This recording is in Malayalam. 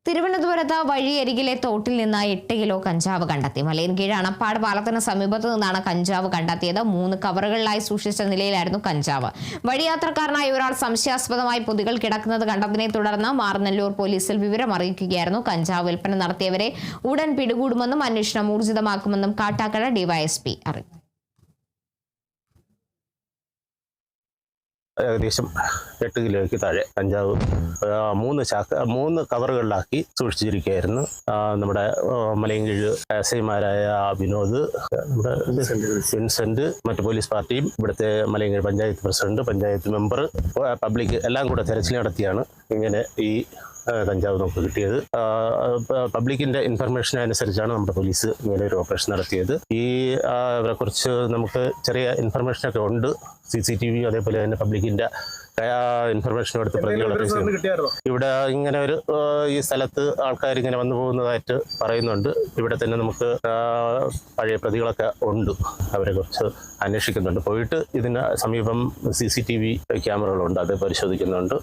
തിരുവനന്തപുരത്ത് വഴിയരികിലെ തോട്ടിൽ നിന്ന് 8 കിലോ കഞ്ചാവ് കണ്ടെത്തി. മലയൻകീഴ് അണപ്പാട് പാലത്തിന് സമീപത്ത് നിന്നാണ് കഞ്ചാവ് കണ്ടെത്തിയത്. 3 കവറുകളിലായി സൂക്ഷിച്ച നിലയിലായിരുന്നു കഞ്ചാവ്. വഴിയാത്രക്കാരനായ ഒരാൾ സംശയാസ്പദമായി പൊതികൾ കിടക്കുന്നത് കണ്ടതിനെ തുടർന്ന് മാറനല്ലൂർ പോലീസിൽ വിവരം അറിയിക്കുകയായിരുന്നു. കഞ്ചാവ് വിൽപ്പന നടത്തിയവരെ ഉടൻ പിടികൂടുമെന്നും അന്വേഷണം ഊർജിതമാക്കുമെന്നും കാട്ടാക്കട ഡിവൈഎസ്പി അറിയിച്ചു. ഏകദേശം 8 കിലോയ്ക്ക് താഴെ കഞ്ചാവ് 3 കവറുകളിലാക്കി സൂക്ഷിച്ചിരിക്കുകയായിരുന്നു. നമ്മുടെ മലയൻകീഴ് എസ്ഐമാരായ വിനോദ്, നമ്മുടെ വിൻസെന്റ്, മറ്റു പോലീസ് പാർട്ടിയും ഇവിടുത്തെ Malayinkeezhu panchayat president, panchayat member, public എല്ലാം കൂടെ തെരച്ചിൽ നടത്തിയാണ് ഇങ്ങനെ ഈ കഞ്ചാവ് നമുക്ക് കിട്ടിയത്. പബ്ലിക്കിന്റെ ഇൻഫർമേഷൻ അനുസരിച്ചാണ് നമ്മുടെ പോലീസ് ഇങ്ങനെ ഒരു ഓപ്പറേഷൻ നടത്തിയത്. ഇവരെ കുറിച്ച് നമുക്ക് ചെറിയ ഇൻഫർമേഷനൊക്കെ ഉണ്ട്. CCTV അതേപോലെ തന്നെ പബ്ലിക്കിന്റെ ഇൻഫർമേഷൻ എടുത്ത് പ്രതികളൊക്കെ ഇവിടെ ഇങ്ങനെ ഒരു ഈ സ്ഥലത്ത് ആൾക്കാർ ഇങ്ങനെ വന്നു പോകുന്നതായിട്ട് പറയുന്നുണ്ട്. ഇവിടെ തന്നെ നമുക്ക് പഴയ പ്രതികളൊക്കെ ഉണ്ട്, അവരെ കുറിച്ച് അന്വേഷിക്കുന്നുണ്ട്. പോയിട്ട് ഇതിന് സമീപം CCTV ക്യാമറകളുണ്ട്, അത് പരിശോധിക്കുന്നുണ്ട്.